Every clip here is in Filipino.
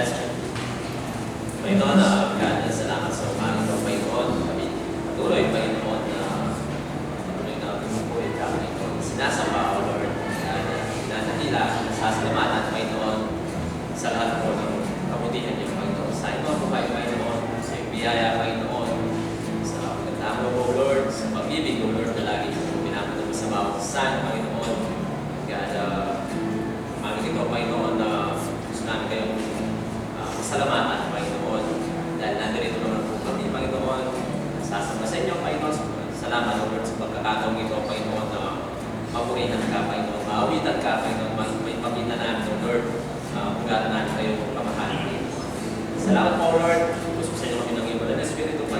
question. Panginoon, God, salamat sa umagang ito, Panginoon. Kami patuloy, Panginoon, na patuloy na bumubuhay ka, Panginoon. Sinasamba, O Lord, nanatila, nasasalamatan, Panginoon, sa lahat po ng kabutihan niyo, Panginoon. Sa iyong buhay, Panginoon, sa iyong biyaya, Panginoon, sa pagkatama mo, Lord, sa pag-ibig, O Lord, na lagi mo pinapanood mo sa bawat san, Panginoon. God, umagang ito, Panginoon, na gusto namin kayong pasalamatan, Panginoon. Dahil nandito naman po kami, Panginoon. Sasama sa inyo, Panginoon. Salamat, O Lord, sa pagkakataong ito, Panginoon, na mapurihan ka, Panginoon. Maawitan ka, Panginoon. May pakita namin, O Lord. Kung gano'n namin kayo pamahalan. Salamat po, Lord. Gusto sa inyo kami ng iba na Espiritu, Panginoon.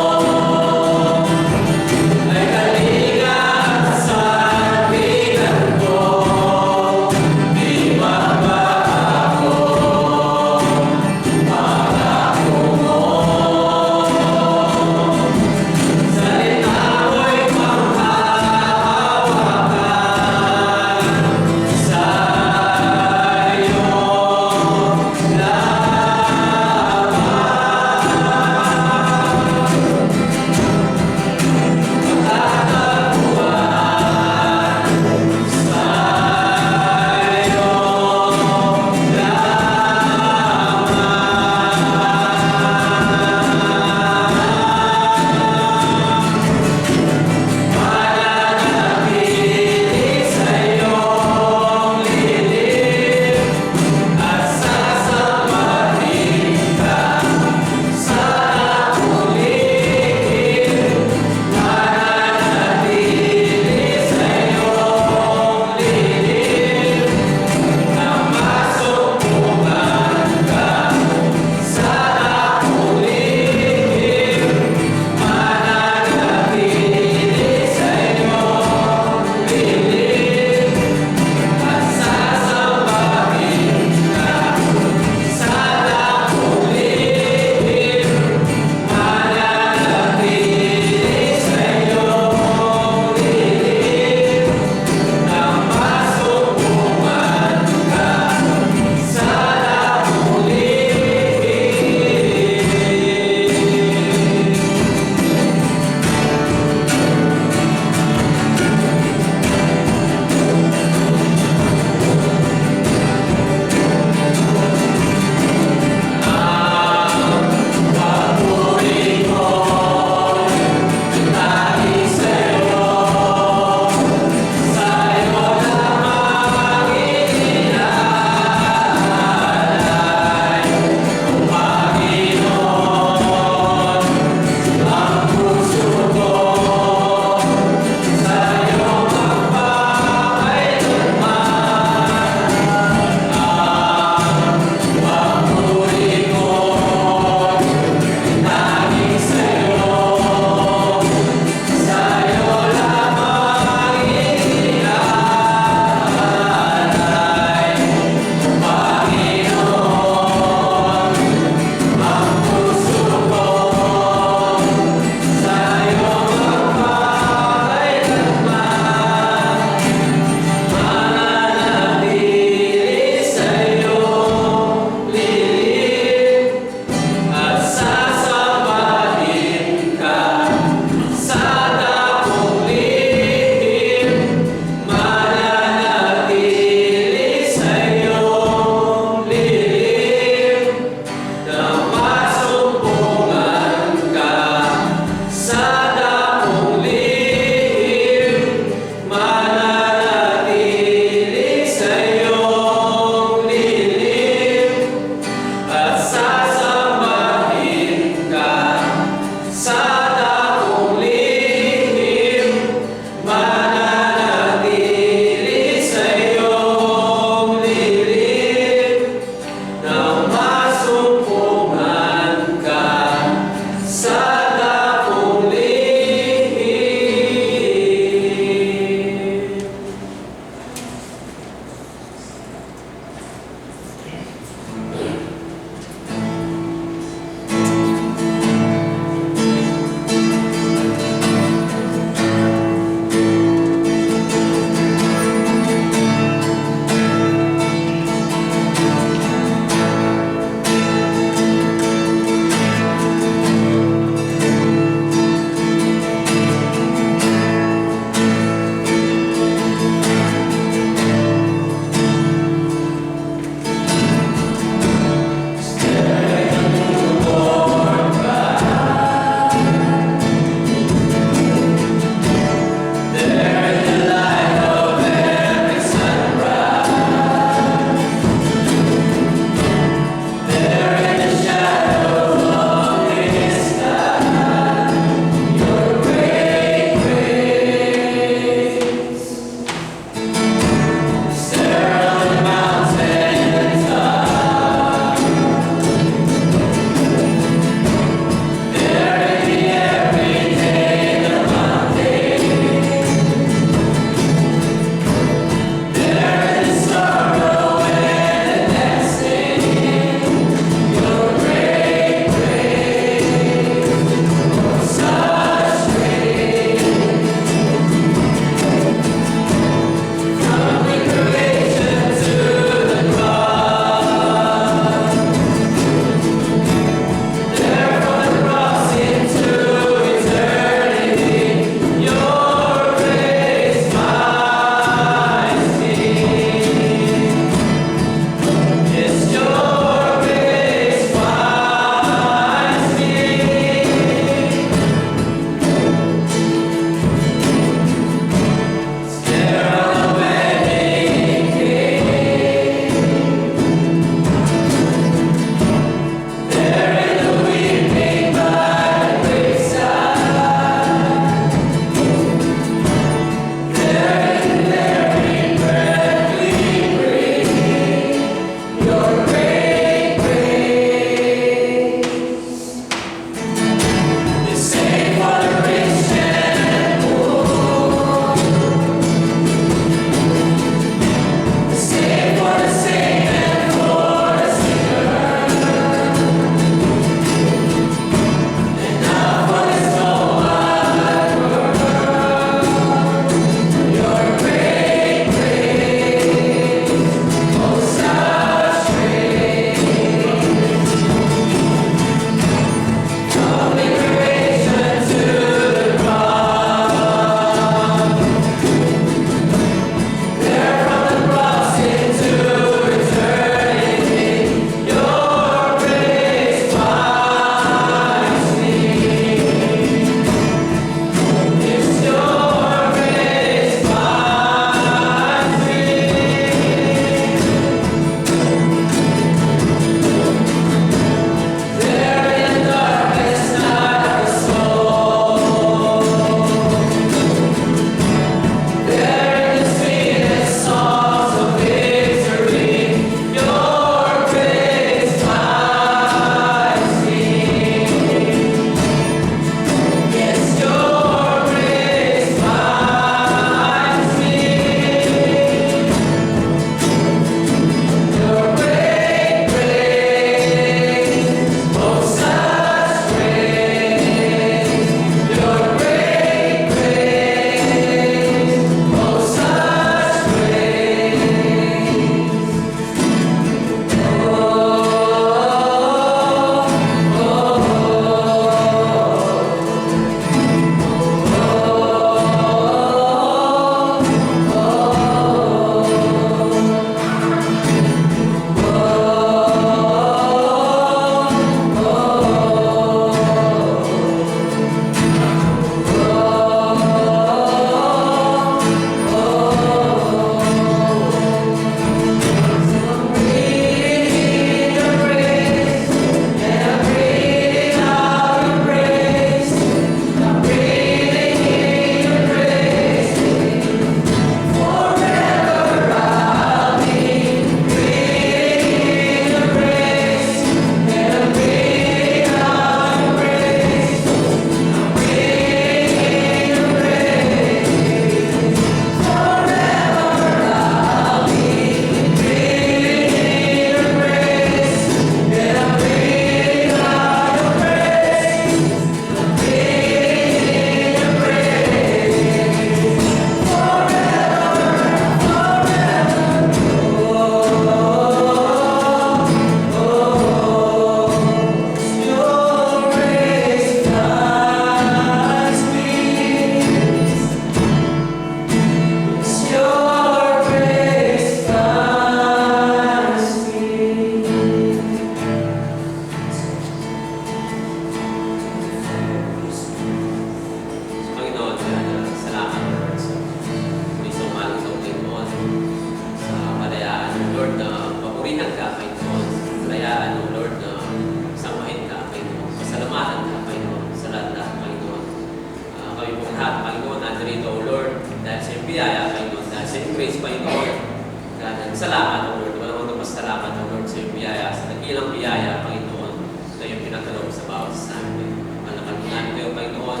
dakilang biyaya, Panginoon, na yung pinagkaloob sa bawat sa amin. Nakalungan kayo, Panginoon,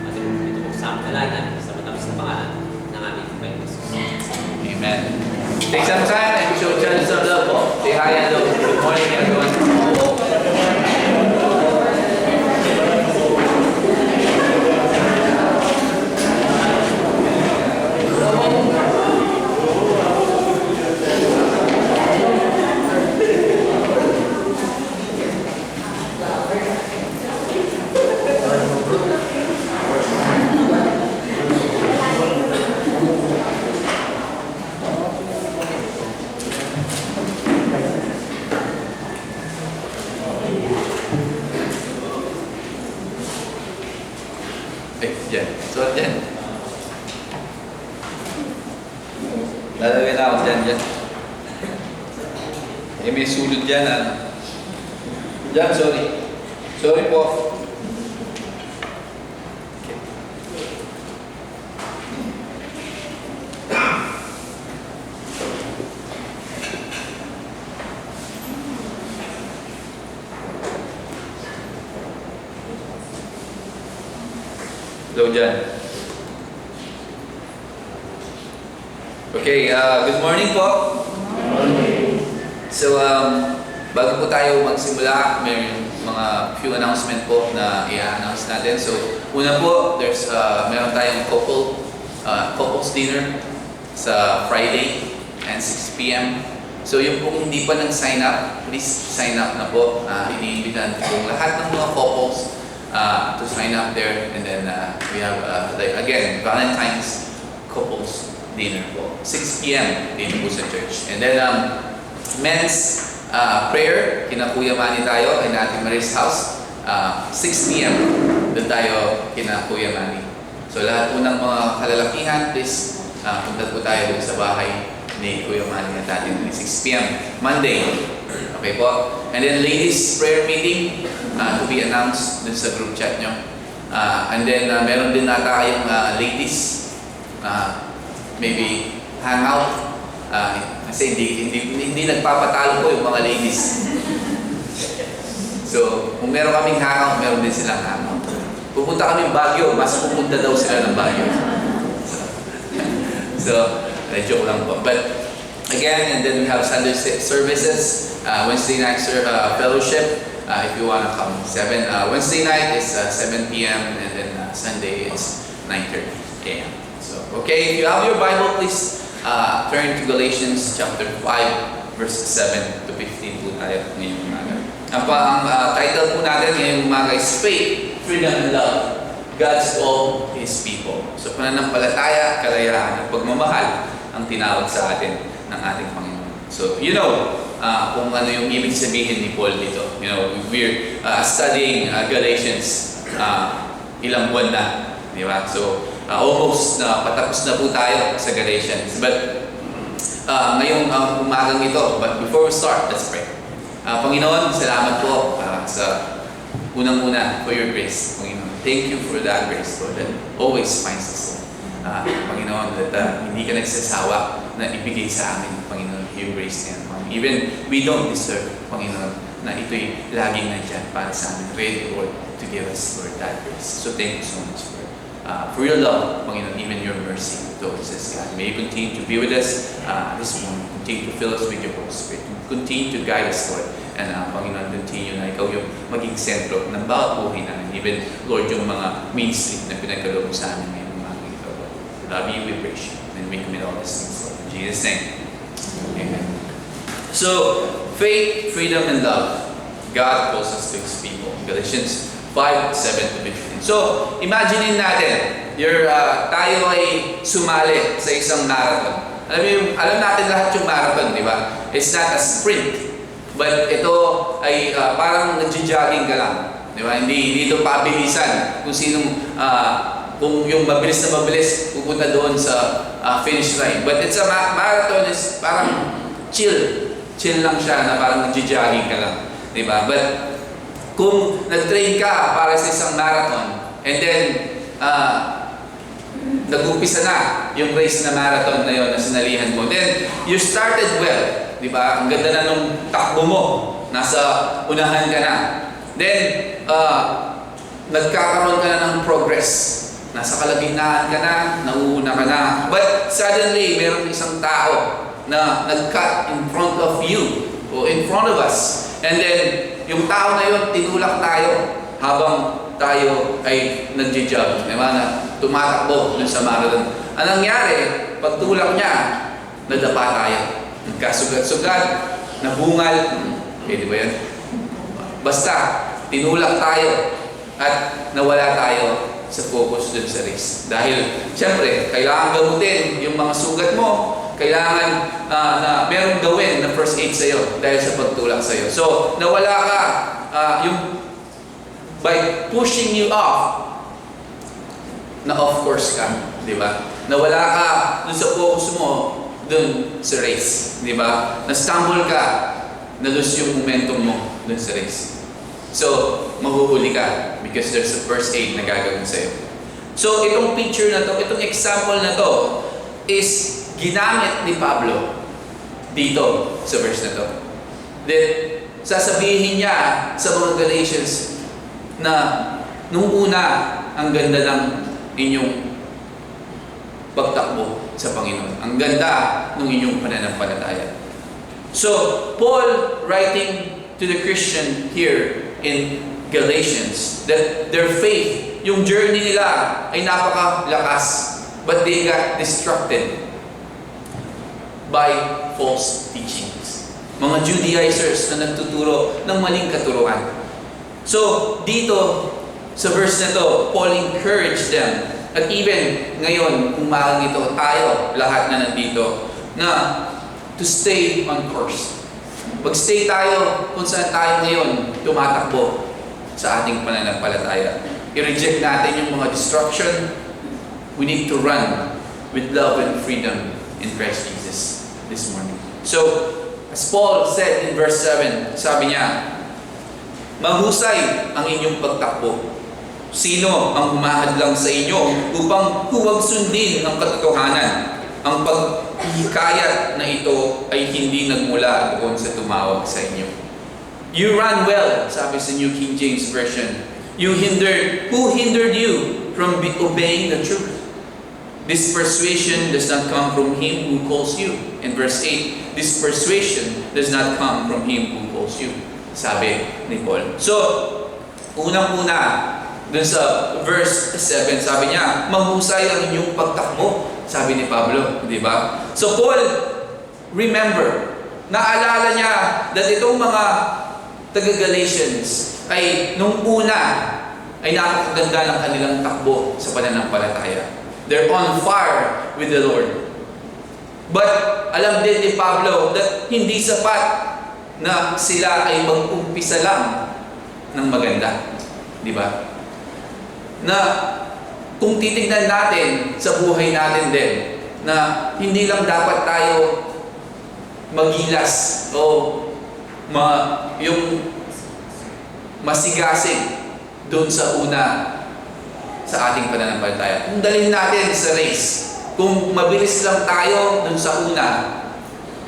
at ito po sa aming dalagan sa matamis na pangalan ng aming Panginoon Jesus. Amen. Take some time and show each other some love po. Say hi and hello. Good morning, everyone. Diyan. So, diyan. Lalagay na ako dyan. Eh, may sulod dyan, ah. Dyan, sorry. Sorry po. Okay. Hello dyan. Okay, good morning po. So, bago po tayo magsimula, may mga few announcement po na i-announce natin. So, una po, meron tayong couples dinner sa Friday and 6 p.m. So, yung pong hindi pa nag-sign up, please sign up na po. Iniimbitan po lahat ng mga couples to sign up there, and then we have like again Valentine's couples dinner po 6 p.m. dito po sa church, and then men's prayer kina Kuya Manny tayo in Ate Marie's house 6 p.m. doon tayo kina Kuya Manny. So lahat po ng mga kalalakihan, please punta po tayo sa bahay ni Kuya Manny at Ate Marie 6 p.m. Monday. Okay po. And then ladies prayer meeting to be announced dun sa group chat nyo. And then meron din nata kayong ladies maybe hangout. Kasi hindi nagpapatalo po yung mga ladies. So kung meron kaming hangout, meron din silang hangout. Pupunta kami Baguio, mas pupunta daw sila ng Baguio. So joke lang po. But again, and then we have Sunday services, Wednesday night fellowship, if you want to come. Wednesday night is 7 p.m. and then Sunday is 9:30 a.m. So, okay, if you have your Bible, please turn to Galatians chapter 5, verses 7 to 15 po tayo ngayong umaga. Ang title po natin ngayong umaga is Faith, Freedom, and Love. God's all His people. So, pananampalataya, kalayaan, at pagmamahal ang tinawag sa atin ng ating Panginoon. So, kung ano yung ibig sabihin ni Paul dito. We're studying Galatians ilang buwan na. Di ba? So, almost patapos na po tayo sa Galatians. But, ngayong umagang ito, but before we start, let's pray. Panginoon, salamat po sa unang-una for your grace. Panginoon, thank you for that grace, Lord, that always finds us. Panginoon, that hindi ka nagsasawa na ibigay sa amin, Panginoon, yung grace niyan. Even we don't deserve, Panginoon, na ito'y laging nandyan para sa amin. Pray, Lord, to give us, Lord, that grace. So thank you so much, Lord, for your love, Panginoon, even your mercy towards us, God. May you continue to be with us this morning. Continue to fill us with your Holy Spirit. Continue to guide us, Lord. And Panginoon, continue na ikaw yung maging sentro ng bawat buhay namin. Even, Lord, yung mga ministry na pinagkaloob sa amin ngayon, mga ito, Lord. Love you, we praise you. And we commit all these things, Lord. In Jesus' name. Amen. So, faith, freedom, and love. God calls us to His people. Galatians 5:7 to 15. So, imaginein natin, tayo ay sumali sa isang marathon. Alam natin lahat yung marathon, di ba? It's not a sprint. But ito ay parang nag-jogging ka lang. Di ba? Hindi ito pabilisan. Kung yung mabilis na mabilis, pupunta doon sa finish line. But it's a marathon is parang chill. Chill lang siya na parang nag-jogging ka lang. Di ba? But kung nag-train ka para sa isang marathon, and then nag-umpisa na yung race na marathon na yun na sinalihan mo, then you started well. Di ba? Ang ganda na nung takbo mo. nasa unahan ka na. Then, nagkakaroon ka na ng progress. Nasa kalagitnaan ka na, nauuna ka na. But suddenly, meron isang tao na nag-cut in front of you o in front of us. And then, yung tao na yun, tinulak tayo habang tayo ay nag-jog. Diba? Na tumatakbo dun sa marathon. Anong nangyari? Pagtulak niya, nadapa tayo. Nagkasugat-sugat, nabungal. Pwede ba yan? Basta, tinulak tayo at nawala tayo sa focus dun sa race. Dahil, siyempre, kailangan gamutin yung mga sugat mo. Kailangan na merong gawin na first aid sa'yo dahil sa pagtulak sa'yo. So, nawala ka by pushing you off, na off course ka, di ba? Nawala ka dun sa focus mo dun sa race, di ba? Na-stumble ka, na-lose yung momentum mo dun sa race. So, mahuhuli ka because there's a first aid na gagawin sa'yo. So, itong picture na to, itong example na to is ginamit ni Pablo dito sa verse na to. Then, sasabihin niya sa mga Galatians na nung una, ang ganda ng inyong pagtakbo sa Panginoon. Ang ganda ng inyong pananampalataya. So, Paul writing to the Christian here in Galatians that their faith, yung journey nila ay napakalakas, but they got distracted by false teachings. Mga Judaizers na nagtuturo ng maling katuruan. So, dito sa verse na to, Paul encouraged them. At even ngayon, umagang ito, tayo, lahat na nandito, na to stay on course. Mag-stay tayo kung saan tayo ngayon tumatakbo sa ating pananampalataya. I-reject natin yung mga distraction. We need to run with love and freedom in Christ Jesus this morning. So, as Paul said in verse 7, sabi niya, mahusay ang inyong pagtakbo. Sino ang humahadlang sa inyo upang huwag sundin ang katotohanan? Ang paghihikayat na ito ay hindi nagmula doon sa tumawag sa inyo. You run well, sabi sa New King James Version. Who hindered you from obeying the truth? This persuasion does not come from him who calls you. In verse 8, this persuasion does not come from him who calls you. Sabi ni Paul. So, unang-una, dun sa verse 7, sabi niya, mahusay ang inyong pagtakbo, sabi ni Pablo, di ba? So Paul, remember, naalala niya that itong mga taga-Galatians ay nung una ay napakaganda ng kanilang takbo sa pananampalataya. They're on fire with the Lord. But alam din ni Pablo that hindi sapat na sila ay mag-umpisa lang ng maganda. Di ba? Na kung titignan natin sa buhay natin din, na hindi lang dapat tayo magilas o yung masigasig doon sa una sa ating pananampalataya. Kung dalhin natin sa race, kung mabilis lang tayo doon sa una,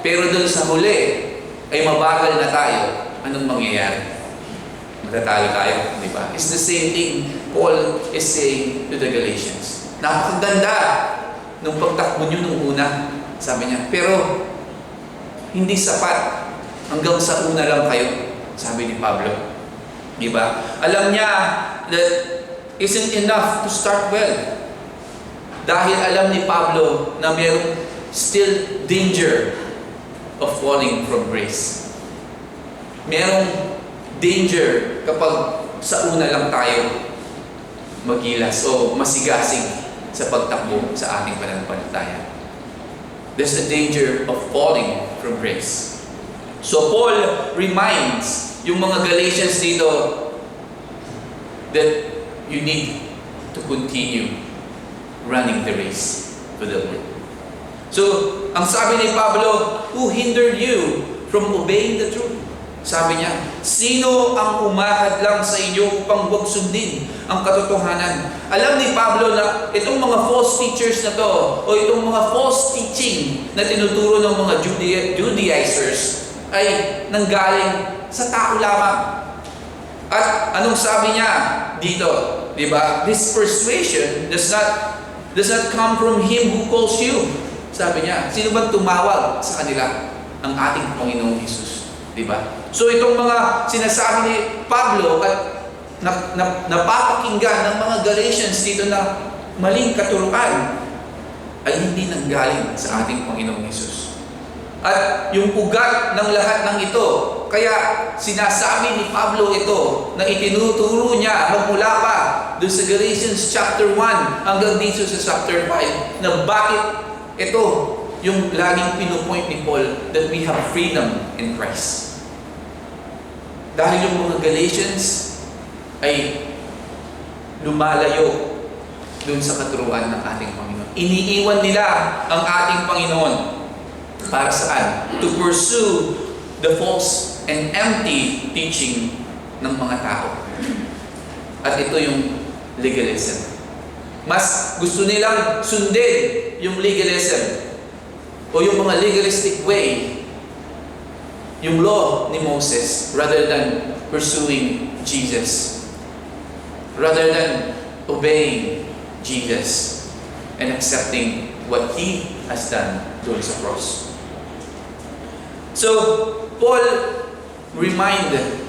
pero doon sa huli ay mabagal na tayo, anong mangyayari? Matatalo tayo, di ba? It's the same thing Paul is saying to the Galatians. Napakaganda nung pagtakbo nyo nung una, sabi niya. Pero, hindi sapat. Hanggang sa una lang kayo, sabi ni Pablo. Di ba? Alam niya that isn't enough to start well. Dahil alam ni Pablo na mayroong still danger of falling from grace. Merong danger kapag sa una lang tayo magilas o masigasig sa pagtakbo sa ating pananampalataya. There's a danger of falling from grace. So Paul reminds yung mga Galatians dito that you need to continue running the race for the Lord. So, ang sabi ni Pablo, who hindered you from obeying the truth? Sabi niya, sino ang umahad lang sa inyo upang huwag sundin ang katotohanan? Alam ni Pablo na itong mga false teachers na to, o itong mga false teaching na tinuturo ng mga Judaizers ay nanggaling sa tao lamang. At anong sabi niya dito? Diba? This persuasion does not come from Him who calls you. Sabi niya, sino bang tumawag sa kanila? Ang ating Panginoong Jesus. Diba? So itong mga sinasabi ni Pablo at napapakinggan ng mga Galatians dito na maling katuruan ay hindi nanggaling sa ating Panginoong Jesus. At yung ugat ng lahat ng ito, kaya sinasabi ni Pablo ito na itinuturo niya magmula pa doon sa Galatians chapter 1 hanggang dito sa chapter 5 na bakit ito yung laging pinupoint ni Paul that we have freedom in Christ. Dahil yung mga Galatians ay lumalayo doon sa katuruan ng ating Panginoon. Iniiwan nila ang ating Panginoon. Para saan? To pursue the false and empty teaching ng mga tao. At ito yung legalism. Mas gusto nilang sundin yung legalism o yung mga legalistic way, yung law ni Moses, rather than pursuing Jesus. Rather than obeying Jesus and accepting what He has done doon sa cross. So, Paul reminded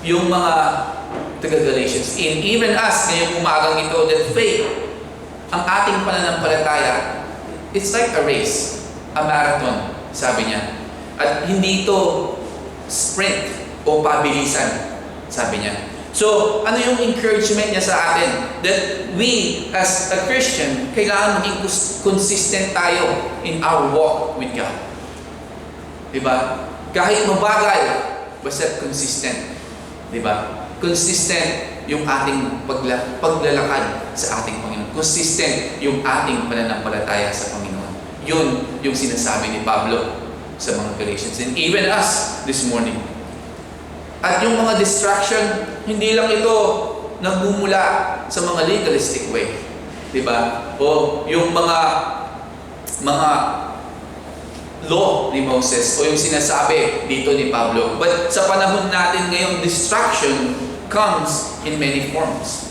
yung mga taga-Galatians, and even us ngayong umagang ito, that faith, ang ating pananampalataya, it's like a race, a marathon, sabi niya. At hindi ito sprint o pabilisan, sabi niya. So, ano yung encouragement niya sa atin? That we, as a Christian, kailangan maging consistent tayo in our walk with God. Diba? Kahit mabagal, basta consistent. Diba? Consistent yung ating paglalakad sa ating Panginoon. Consistent yung ating pananampalataya sa Panginoon. Yun yung sinasabi ni Pablo sa mga Galatians. And even us this morning. At yung mga distraction, hindi lang ito nagmumula sa mga legalistic way. Diba? O yung mga law ni Moses o yung sinasabi dito ni Pablo. But sa panahon natin ngayon, distraction comes in many forms.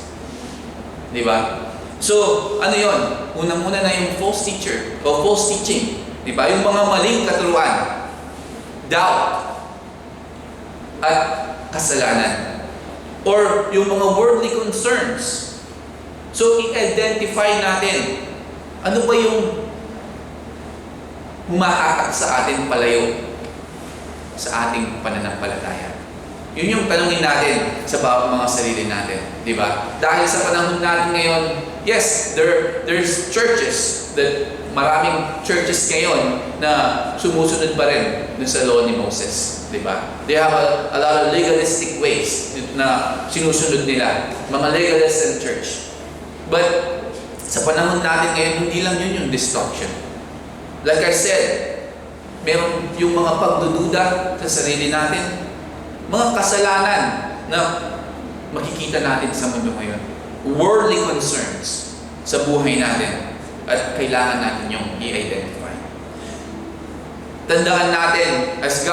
Diba? So, ano yon? Unang-una na yung false teacher o false teaching. Diba? Yung mga maling katuruan. Doubt. At kasalanan. Or yung mga worldly concerns. So, i-identify natin ano ba yung humahatak sa atin palayo sa ating pananampalataya. Yun yung tanungin natin sa bawat mga sarili natin, di ba? Dahil sa panahon natin ngayon, yes, there's churches that maraming churches ngayon na sumusunod pa rin dun sa law ni Moses, di ba? They have a lot of legalistic ways na sinusunod nila, mga legalists in church. But sa panahon natin ngayon, hindi lang yun yung destruction. Like I said, meron yung mga pagdududa sa sarili natin, mga kasalanan na makikita natin sa mundo ngayon. Worldly concerns sa buhay natin at kailangan natin yung i-identify. Tandaan natin, as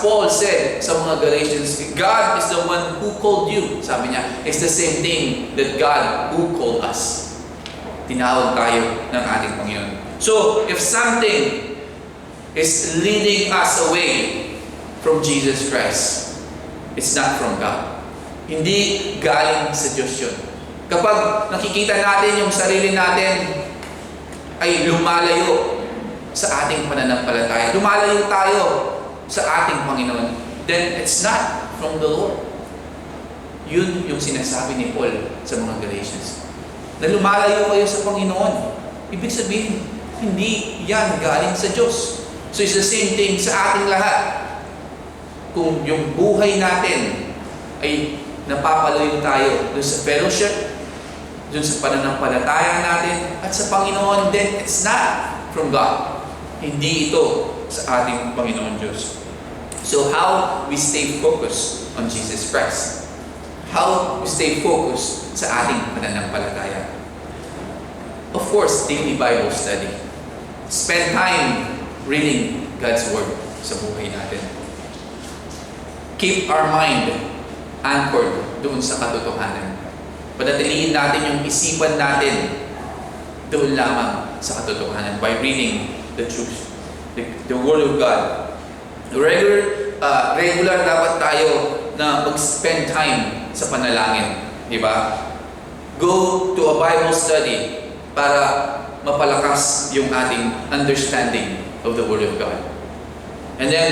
Paul said sa mga Galatians, God is the one who called you. Sabi niya, it's the same thing that God who called us. Tinawag tayo ng ating Panginoon. So, if something is leading us away from Jesus Christ, it's not from God. Hindi galing sa Diyos yun. Kapag nakikita natin yung sarili natin ay lumalayo sa ating pananampalataya, lumalayo tayo sa ating Panginoon, then it's not from the Lord. Yun yung sinasabi ni Paul sa mga Galatians. Na lumalayo kayo sa Panginoon. Ibig sabihin, hindi yan galing sa Diyos. So it's the same thing sa ating lahat. Kung yung buhay natin ay napapalayo tayo dun sa fellowship, dun sa pananampalataya natin, at sa Panginoon, then it's not from God. Hindi ito sa ating Panginoon Diyos. So how we stay focused on Jesus Christ? How we stay focused sa ating pananampalataya? Of course, daily Bible study. Spend time reading God's Word sa buhay natin. keep our mind anchored doon sa katotohanan. Panatilihin natin yung isipan natin doon lamang sa katotohanan by reading the truth, the Word of God. Regular dapat tayo na mag-spend time sa panalangin, di ba? Go to a Bible study para mapalakas yung ating understanding of the Word of God. And then,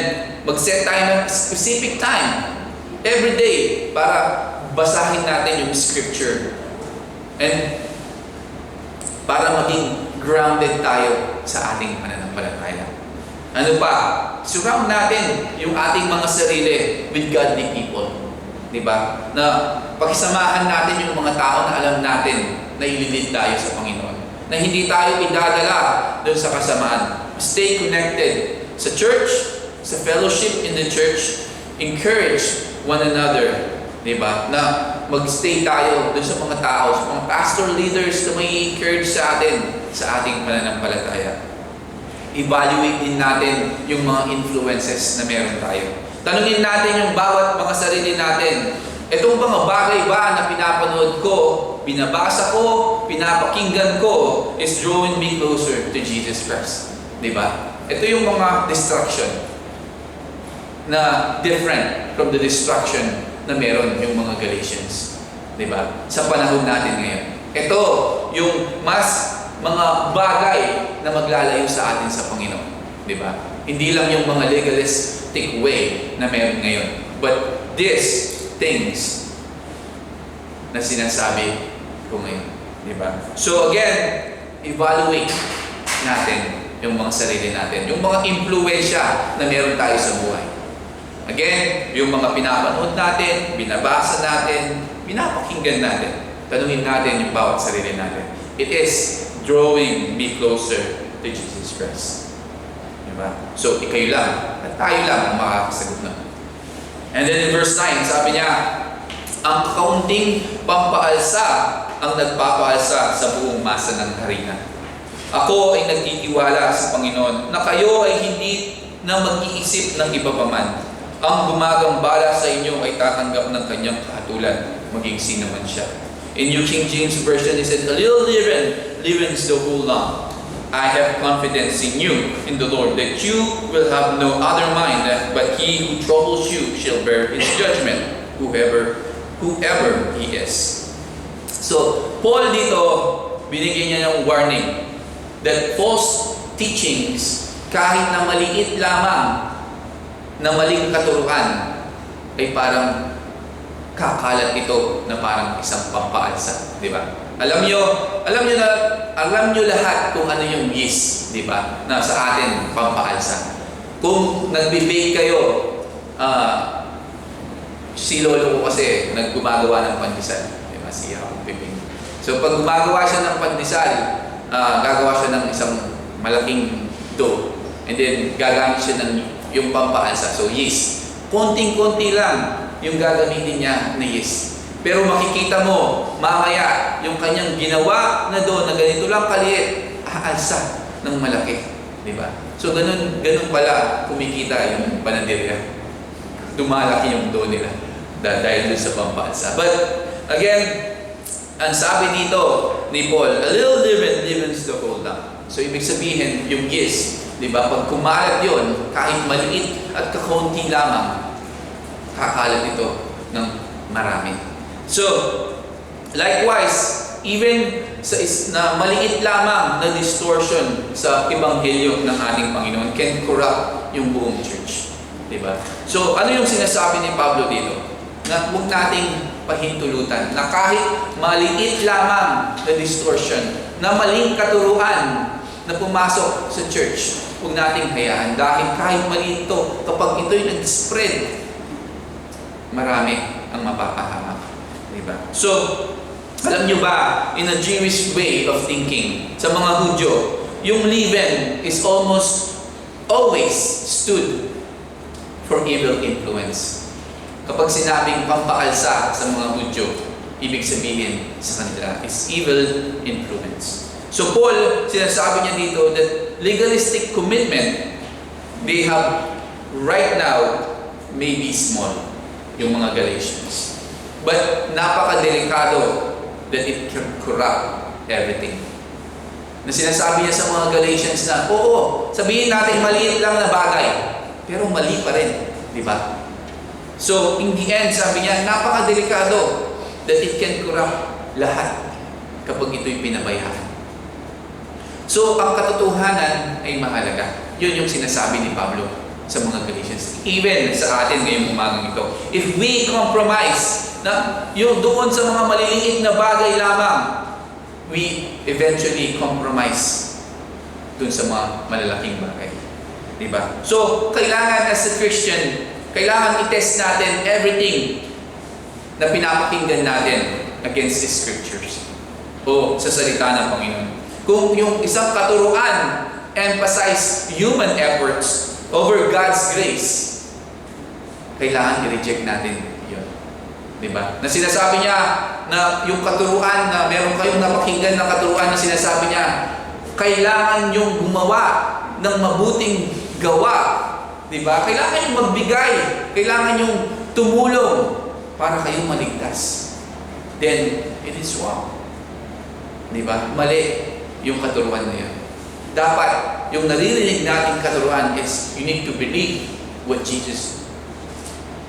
mag-set tayo ng specific time every day para basahin natin yung Scripture. And para maging grounded tayo sa ating pananampalataya. Ano pa? Surround natin yung ating mga sarili with godly people. Diba? Na pakisamahan natin yung mga tao na alam natin na ililid tayo sa Panginoon. Na hindi tayo idadala doon sa kasamaan. Stay connected sa church, sa fellowship in the church. Encourage one another. Diba? Na mag-stay tayo doon sa mga tao, sa mga pastor leaders na may encourage sa atin sa ating pananampalataya. Evaluate din natin yung mga influences na meron tayo. Tanungin natin yung bawat mga sarili natin. Itong mga bagay ba na pinapanood ko, binabasa ko, pinapakinggan ko, is drawing me closer to Jesus Christ. Diba? Ito yung mga distraction na different from the distraction na meron yung mga Galatians. Diba? Sa panahon natin ngayon. Ito yung mas mga bagay na maglalayo sa atin sa Panginoon. Diba? Hindi lang yung mga legalistic way na meron ngayon. But these things na sinasabi ko ngayon. Diba? So again, evaluate natin yung mga sarili natin. Yung mga impluensya na meron tayo sa buhay. Again, yung mga pinapanood natin, binabasa natin, pinapakinggan natin. Tanungin natin yung bawat sarili natin. It is drawing me closer to Jesus Christ. Diba? So, ikayo lang at tayo lang ang makakasagot na. And then in verse 9, sabi niya, ang kaunting pampaalsa ang nagpapaalsa sa buong masa ng harina. Ako ay nagtitiwala sa Panginoon na kayo ay hindi na mag-iisip ng iba pa man. Ang gumagambala sa inyo ay tatanggap ng kanyang kahatulan, maging sino man siya. In New King James Version, it says, a little leaven leavens the whole lump. I have confidence in you, in the Lord, that you will have no other mind, but he who troubles you shall bear his judgment, whoever he is. So, Paul dito, binigyan niya ng warning that false teachings, kahit na maliit lamang, na maling katuruan, ay parang kakalat ito na parang isang pampaalsa, di ba? Alam nyo lahat kung ano yung yeast, di ba? Na sa atin pampaalsa. Kung nagbe-bake kayo, si lolo ko kasi naggumagawa ng pandesal, di ba? Si Piping. So pag gumagawa siya ng pandesal, gagawa siya ng isang malaking dough, and then gagamit siya ng yung pampaalsa, so yeast. Konting-konti lang yung gagamitin niya na yeast. Pero makikita mo, mamaya, yung kanyang ginawa na doon na ganito lang kaliit, aalsa ng malaki. Diba? So ganun pala kumikita yung panaderya. Dumalaki yung doon nila dahil doon sa pampaalsa. But again, ang sabi dito ni Paul, a little leaven leavens the whole lump. So ibig sabihin, yung yeast, diba? Pag kumalat yun, kahit maliit at kakaunti lamang, kakalat ito ng marami. So, likewise, even na maliit lamang na distortion sa ebanghelyo ng ating Panginoon can corrupt yung buong church. Diba? So, ano yung sinasabi ni Pablo dito? Na huwag nating pahintulutan na kahit maliit lamang na distortion, na maling katuruan na pumasok sa church, huwag nating hayaan. Dahil kahit maliit ito, kapag ito'y nag-spread, marami ang mapapahamak. Diba? So, alam nyo ba, in a Jewish way of thinking, sa mga Hudyo, yung leaven is almost always stood for evil influence. Kapag sinabing pampaalsa sa mga Hudyo, ibig sabihin sa kanila is evil influence. So Paul, sinasabi niya dito that legalistic commitment they have right now may be small. yung mga Galatians. But napaka-delikado that it can corrupt everything. Na sinasabi niya sa mga Galatians na, oo, sabihin natin maliit lang na bagay, pero mali pa rin, di ba? So, in the end, sabi niya, napaka-delikado that it can corrupt lahat kapag ito'y pinabayaan. So, ang katotohanan ay mahalaga. Yun yung sinasabi ni Pablo sa mga Galatians. Even sa atin ngayong umagang ito. If we compromise na yung doon sa mga maliliit na bagay lamang, we eventually compromise doon sa mga malalaking bagay. Diba? So, kailangan as a Christian, kailangan i-test natin everything na pinapakinggan natin against the scriptures o sa salita ng Panginoon. Kung yung isang katuruan emphasize human efforts over God's grace, kailangan i-reject natin yun. Diba? Na sinasabi niya na yung katuruan na meron kayong napakinggan na katuruan na sinasabi niya, kailangan yung gumawa ng mabuting gawa. Diba? Kailangan yung magbigay. Kailangan yung tumulong para kayong maligtas. Then, it is wrong. Diba? Mali yung katuruan na yan. Dapat, yung naririnig nating katuruan is you need to believe what Jesus,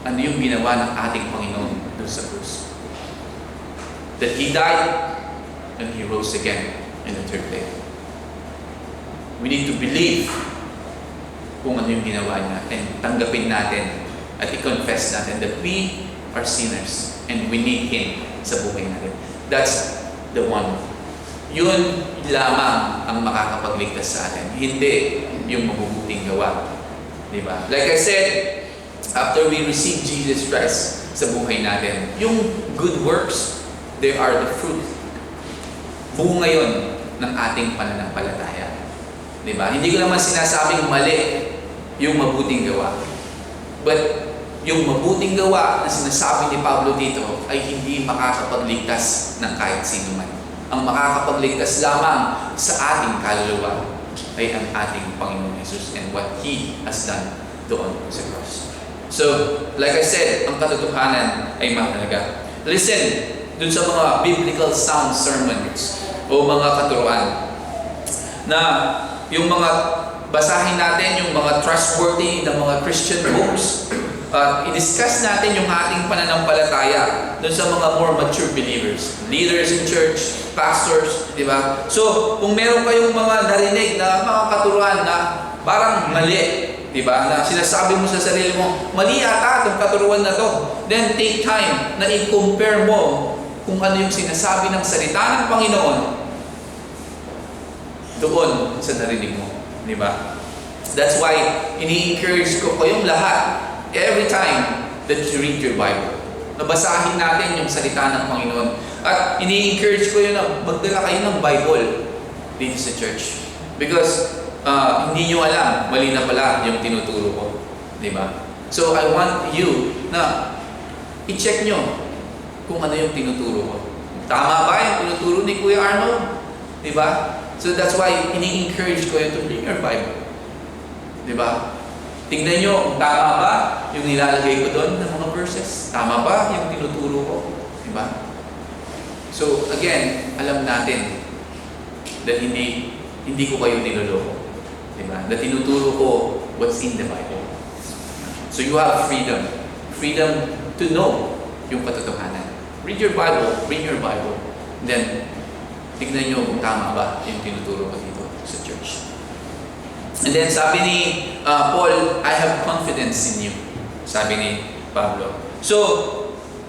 ano yung ginawa ng ating Panginoon doon sa krus. That He died and He rose again in the third day. We need to believe kung ano yung ginawa niya and tanggapin natin at i-confess natin that we are sinners and we need Him sa buhay natin. That's the one. Yun lamang ang makakapagligtas sa atin. Hindi yung mabubuting gawa. Diba? Like I said, after we receive Jesus Christ sa buhay natin, yung good works, they are the fruit. Bunga yun ng ating pananampalataya. Diba? Hindi ko naman sinasabing mali yung mabuting gawa. But yung mabuting gawa na sinasabi ni Pablo dito ay hindi makakapagligtas ng kahit sino man. Ang makakapagligtas lamang sa ating kaluluwa ay ang ating Panginoon Jesus and what He has done doon sa cross. So, like I said, ang katotohanan ay mahalaga. Listen dun sa mga biblical sound sermons o mga katuruan na yung mga basahin natin, yung mga trustworthy na mga Christian books. I-discuss natin yung ating pananampalataya dun sa mga more mature believers, leaders in church, pastors, di ba? So, kung meron kayong mga narinig na mga katuruan na parang mali, di ba? Na sinasabi mo sa sarili mo, mali ata itong katuruan na to. Then take time na i-compare mo kung ano yung sinasabi ng salita ng Panginoon doon sa narinig mo, di ba? That's why ini-encourage ko kayong lahat every time that you read your Bible. Nabasahin natin yung salita ng Panginoon. At ini-encourage ko yun na magdala kayo ng Bible dito sa church. Because hindi nyo alam, mali na pala yung tinuturo ko. Diba? So I want you na i-check nyo kung ano yung tinuturo ko. Tama ba yung tinuturo ni Kuya Arnold? Diba? So that's why ini-encourage ko yun to bring your Bible. Diba? Tingnan nyo kung tama ba yung nilalagay ko doon ng mga verses. Tama ba yung tinuturo ko? Diba? So, again, alam natin that hindi ko kayo niloloko. Diba? Na tinuturo ko what's in the Bible. So, you have freedom. Freedom to know yung katotohanan. Read your Bible. Bring your Bible. Then, tingnan nyo kung tama ba yung tinuturo ko dito sa church. And then sabi ni Paul, I have confidence in you. Sabi ni Pablo. So,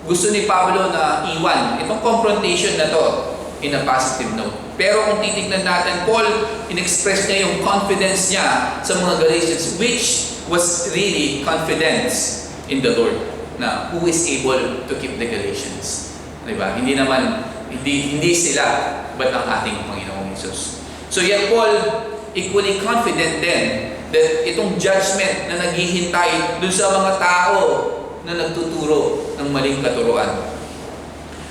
gusto ni Pablo na iwan itong confrontation na to in a positive note. Pero kung titignan natin, Paul, in-express niya yung confidence niya sa mga Galatians, which was really confidence in the Lord, na who is able to keep the Galatians. Diba? Hindi naman, hindi sila, but ang ating Panginoong Jesus. So yet Paul, equally confident din that itong judgment na naghihintay dun sa mga tao na nagtuturo ng maling katuruan,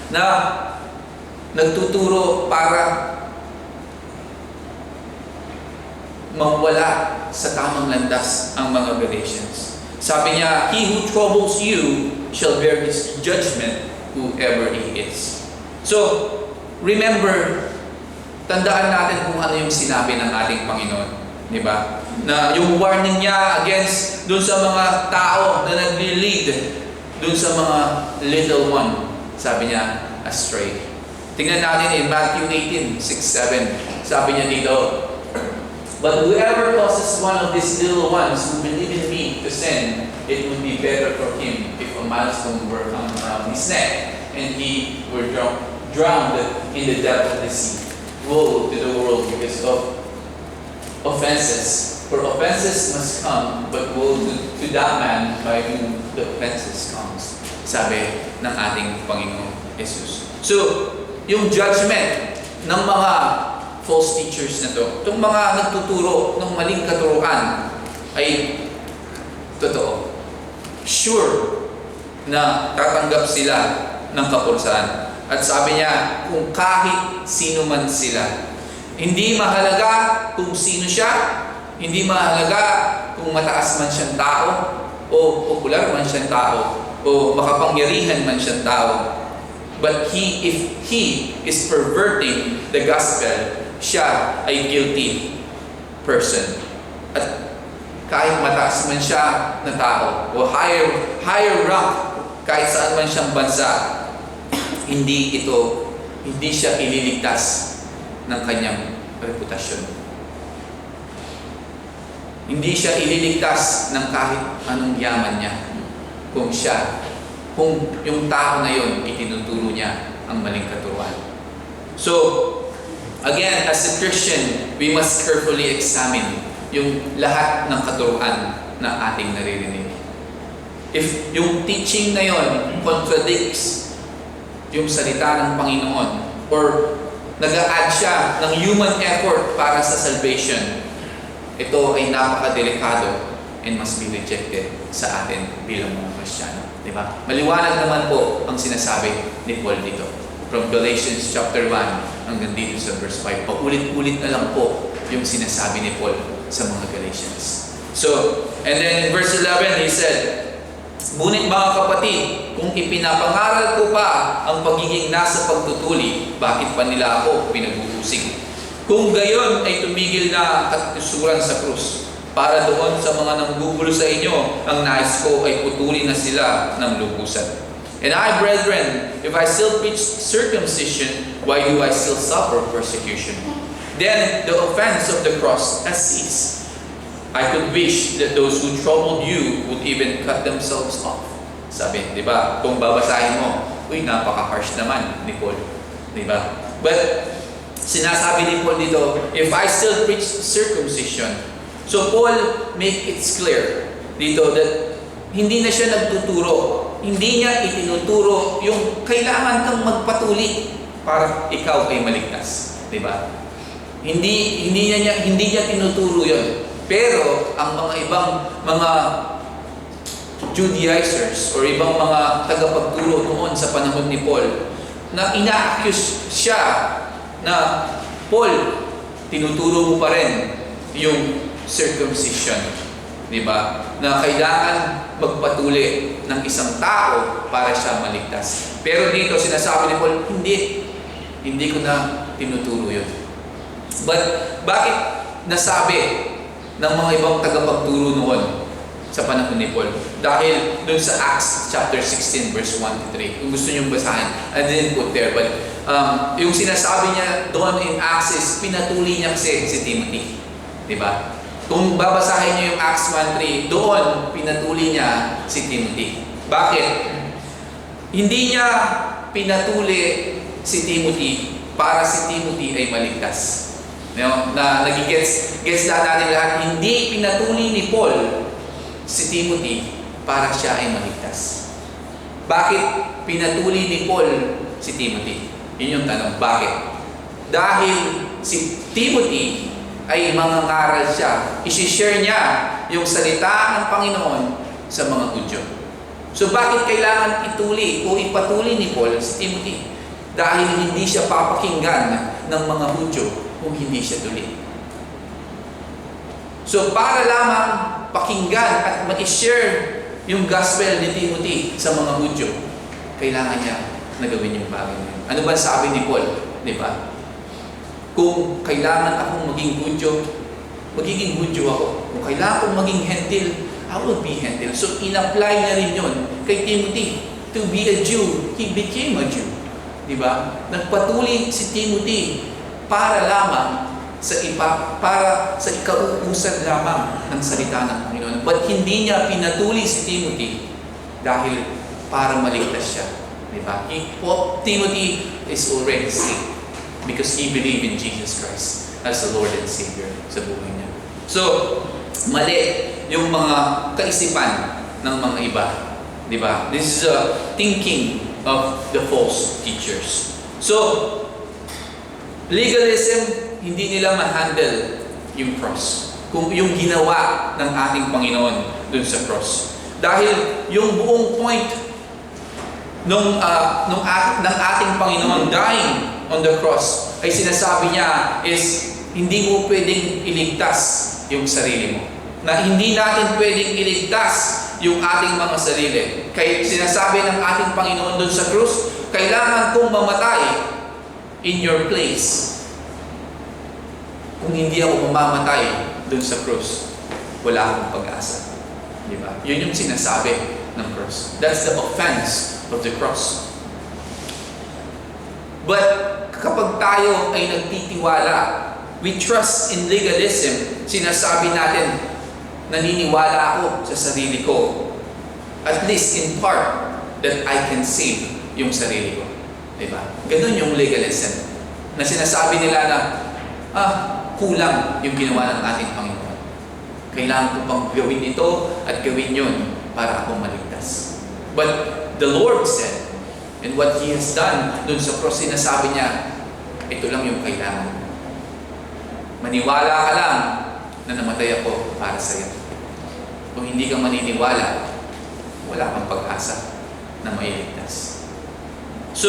na nagtuturo para mawala sa tamang landas ang mga Galatians. Sabi niya, he who troubles you shall bear his judgment, whoever he is. So, remember, tandaan natin kung ano yung sinabi ng ating Panginoon. Di ba? Na yung warning niya against dun sa mga tao na nagli-lead dun sa mga little one. Sabi niya, astray. Tingnan natin in Matthew 18:6-7. Sabi niya dito, but whoever causes one of these little ones who believe in me to sin, it would be better for him if a milestone were hung around his neck and he were drowned in the depth of the sea. Woe to the world because of offenses. For offenses must come, but woe to that man by whom the offenses comes. Sabi ng ating Panginoong Jesus. So, yung judgment ng mga false teachers na to, itong mga nagtuturo ng maling katuruan ay totoo. Sure na tatanggap sila ng kapurusan. At sabi niya, kung kahit sino man sila, hindi mahalaga kung sino siya, hindi mahalaga kung mataas man siyang tao, o popular man siyang tao, o makapangyarihan man siyang tao. But if he is perverting the gospel, siya ay guilty person. At kahit mataas man siya na tao, o higher rank, kahit saan man siyang bansa, hindi siya ililigtas ng kanyang reputasyon. Hindi siya ililigtas ng kahit anong yaman niya kung yung tao na yon itinuturo niya ang maling katuruan. So, again, as a Christian, we must carefully examine yung lahat ng katuruan na ating naririnig. If yung teaching na yon contradicts yung salita ng Panginoon or nag-a-add siya ng human effort para sa salvation, ito ay napakadelikado and must be rejected sa atin bilang mga Kristiyano. Diba? Maliwanag naman po ang sinasabi ni Paul dito. From Galatians chapter 1 hanggang dito sa verse 5. Paulit-ulit na lang po yung sinasabi ni Paul sa mga Galatians. So, and then in verse 11, he said, ngunit mga kapatid, kung ipinapangaral ko pa ang pagiging nasa pagtutuli, bakit pa nila ako pinag-uusig? Kung gayon ay tumigil na katusuran sa krus, para doon sa mga nanggugulo sa inyo, ang nais ko ay putulin na sila ng lubusan. And I, brethren, if I still preach circumcision, why do I still suffer persecution? Then the offense of the cross has ceased. I could wish that those who troubled you would even cut themselves off. Sabi, di ba? Kung babasahin mo, uy, napaka-harsh naman ni Paul. Di ba? But, sinasabi ni Paul dito, if I still preach circumcision. So Paul make it clear dito that hindi na siya nagtuturo. Hindi niya itinuturo yung kailangan kang magpatuli para ikaw ay maligtas. Diba? Hindi niya tinuturo yun. Pero ang mga ibang mga Judaizers or ibang mga tagapagturo noon sa panahon ni Paul na ina-accuse siya na Paul, tinuturo mo pa rin yung circumcision, di ba? Na kailangan magpatuli ng isang tao para siya maligtas. Pero dito sinasabi ni Paul, hindi ko na tinuturo yun. But bakit nasabi ng mga ibang tagapagturo noon sa panahon ni Paul? Dahil dun sa Acts chapter 16 verse 1-3. Kung gusto nyo basahin, I didn't put there, but yung sinasabi niya doon in Acts is pinatuli niya kasi si Timothy. Diba? Kung babasahin niyo yung Acts 1:3, doon pinatuli niya si Timothy. Bakit? Hindi niya pinatuli si Timothy para si Timothy ay maligtas. Na nagigets na natin lahat, hindi pinatuli ni Paul si Timothy para siya ay maligtas. Bakit pinatuli ni Paul si Timothy? Yun yung tanong, bakit? Dahil si Timothy ay mangangaral siya. I-share niya yung salita ng Panginoon sa mga Hudyo. So bakit kailangan ituli o ipatuli ni Paul si Timothy? Dahil hindi siya papakinggan ng mga Hudyo kung hindi siya tuli. So para lamang pakinggan at ma-share yung gospel ni Timothy sa mga Hudyo, kailangan niya na gawin yung bagay na yun. Ano ba sabi ni Paul? Di ba? Kung kailangan akong maging Hudyo, magiging Hudyo ako. Kung kailangan akong maging Hentil, I will be Hentil. So, in-apply na rin yun kay Timothy. To be a Jew, he became a Jew. Di ba? Nagpatuloy si Timothy para lamang para sa ikauusad lamang ng salita ng Panginoon. But hindi niya pinatuloy si Timothy dahil para maligtas siya. Di ba? Timothy is already saved because he believed in Jesus Christ as the Lord and Savior sa buhay niya. So, mali yung mga kaisipan ng mga iba. Di ba? This is a thinking of the false teachers. So, legalism, hindi nila ma-handle yung cross. Kung yung ginawa ng ating Panginoon dun sa cross. Dahil yung buong point ng ating Panginoon dying on the cross ay sinasabi niya is hindi mo pwedeng iligtas yung sarili mo. Na hindi natin pwedeng iligtas yung ating mga sarili. Kaya sinasabi ng ating Panginoon dun sa cross, kailangan kong mamatay in your place. Kung hindi ako mamamatay dun sa cross, wala akong pag-asa. Di ba? Yun yung sinasabi ng cross. That's the offense of the cross. But kapag tayo ay nagtitiwala, we trust in legalism, sinasabi natin, naniniwala ako sa sarili ko, at least in part, that I can save yung sarili ko. Di ba? Ganun yung legalism. Na sinasabi nila na, kulang yung ginawa ng ating Panginoon. Kailangan ko pang gawin ito at gawin yun para ako maligtas. But the Lord said, and what He has done dun sa cross, sinasabi niya, ito lang yung kailangan. Maniwala ka lang na namatay ako para sa iyo. Kung hindi ka maniniwala, wala kang pag-asa na mailigtas. So,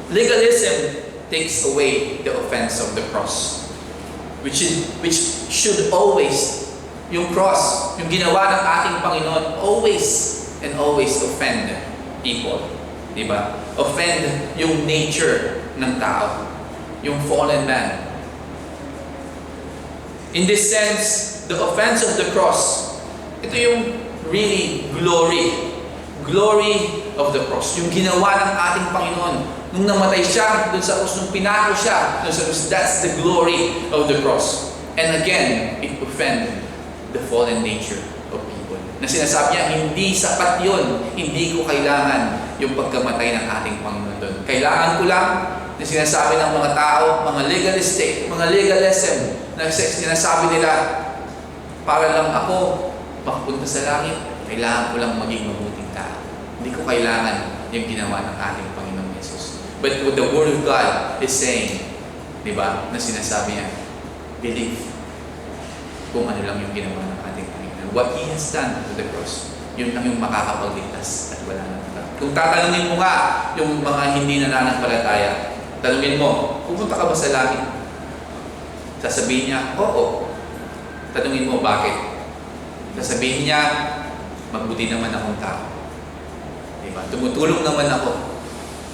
legalism takes away the offense of the cross. Which should always, yung cross, yung ginawa ng ating Panginoon, always and always offend people. Diba? Offend yung nature ng tao. Yung fallen man. In this sense, the offense of the cross, ito yung really glory of the cross. Yung ginawa ng ating Panginoon. Nung namatay siya dun sa cross, nung pinako siya dun sa cross, that's the glory of the cross. And again, it offends the fallen nature of people. Na sinasabi niya, hindi sapat yun. Hindi ko kailangan yung pagkamatay ng ating Panginoon doon. Kailangan ko lang na sinasabi ng mga tao, mga legalism, na sinasabi nila, para lang ako makapunta sa langit, kailangan ko lang maging mabuting tao. Hindi ko kailangan yung ginawa ng ating Panginoon Jesus. But what the Word of God is saying, di ba, na sinasabi niya, believe kung ano lang yung ginawa ng ating Panginoon. What He has done to the cross, yun lang yung makakapagligtas at wala nang iba. Kung tatanungin mo nga yung mga hindi nananampalataya, tanungin mo, pupunta ka ba sa langit? Sasabihin niya, oo. Tanungin mo, bakit? Sasabihin niya, mabuti naman akong tao. Diba? Tumutulong naman ako.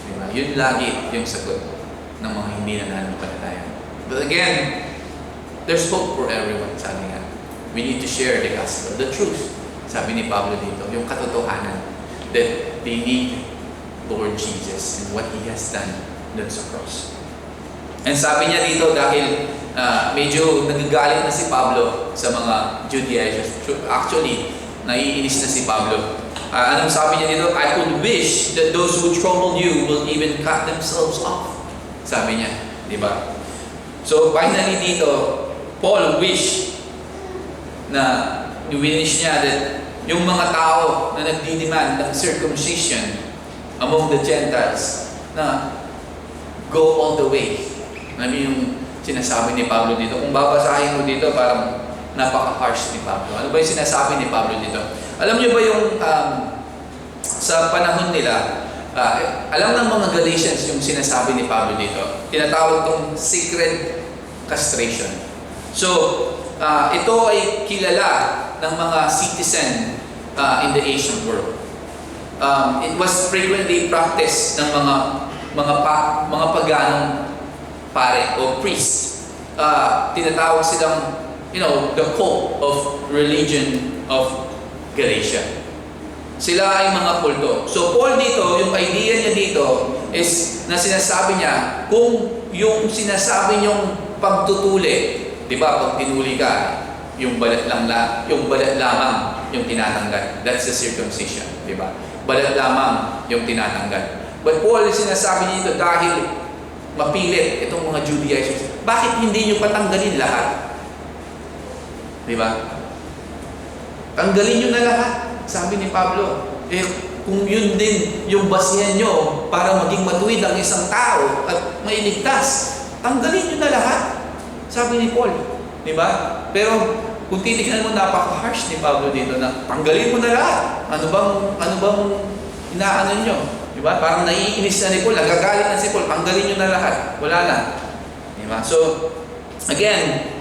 Diba? Yun lagi yung sagot ng mga hindi nananampalataya. But again, there's hope for everyone, sabi nga. We need to share the gospel, the truth. Sabi ni Pablo dito, yung katotohanan that they need Lord Jesus and what He has done dun sa cross. And sabi niya dito dahil medyo nagagalit na si Pablo sa mga Judaizers. Actually, naiinis na si Pablo. Anong sabi niya dito? I could wish that those who trouble you will even cut themselves off. Sabi niya, di ba? So finally dito, Paul wish niya that yung mga tao na nagdidemand ng circumcision among the Gentiles na go all the way. Alam mo yung sinasabi ni Pablo dito? Kung babasahin mo dito, parang napaka-harsh ni Pablo. Ano ba yung sinasabi ni Pablo dito? Alam niyo ba yung sa panahon nila, alam ng mga Galatians yung sinasabi ni Pablo dito? Tinatawag itong secret castration. So, ito ay kilala ng mga citizen in the ancient world. It was frequently practiced ng mga paganong pare o priest. Tinatawag silang, the cult of religion of Galatia. Sila ay mga kulto. So Paul dito, yung idea niya dito is na sinasabi niya, kung yung sinasabi niyong pagtutuli, di ba, pag tinuli ka, yung balat lamang yung tinatanggal. That's the circumcision, di ba? Balat lamang yung tinatanggal. But Paul, sinasabi dito dahil mapilit itong mga Judaizers, bakit hindi nyo patanggalin lahat? Di ba? Tanggalin nyo na lahat. Sabi ni Pablo, kung yun din yung basihan nyo para maging matuwid ang isang tao at mailigtas, tanggalin nyo na lahat. Sabi ni Paul. Di ba? Pero kung titignan mo, napaka-harsh ni Pablo dito na tanggalin mo na lahat. Ano bang inaano nyo? Diba? Parang naiinis na ni Paul, nagagalit na si Paul, tanggalin nyo na lahat. Wala na. Diba? So, again,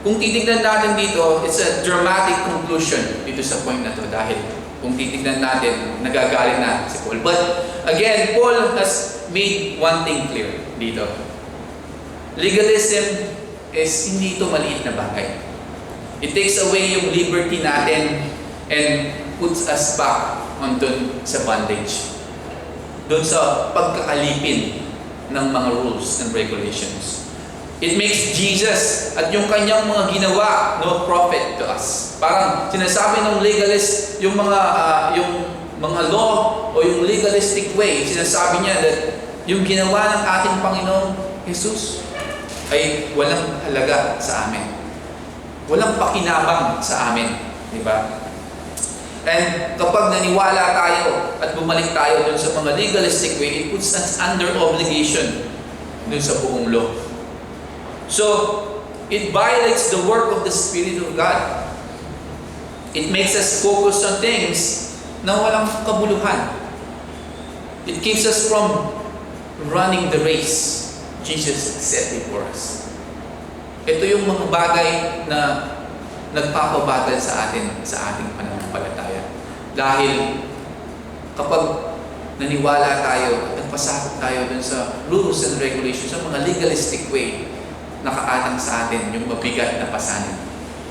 kung titignan natin dito, it's a dramatic conclusion dito sa point na to dahil kung titignan natin, nagagalit na si Paul. But, again, Paul has made one thing clear dito. Legalism is hindi ito maliit na bagay. It takes away yung liberty natin and puts us back on dun sa bondage. Doon sa pagkaalipin ng mga rules and regulations. It makes Jesus at yung kanyang mga ginawa no profit to us. Parang sinasabi ng legalist, yung mga law o yung legalistic way, sinasabi niya that yung ginawa ng ating Panginoong Jesus ay walang halaga sa amin. Walang pakinabang sa amin. Diba? And kapag naniwala tayo at bumalik tayo dun sa mga legalistic way, it puts us under obligation dun sa buong law. So, it violates the work of the Spirit of God. It makes us focus on things na walang kabuluhan. It keeps us from running the race Jesus set before us. Ito yung mga bagay na nagpapabagal sa ating pananampalataya. Dahil kapag naniwala tayo at nagpasakop tayo dun sa rules and regulations, sa mga legalistic way, nakaatang sa atin yung mabigat na pasanin.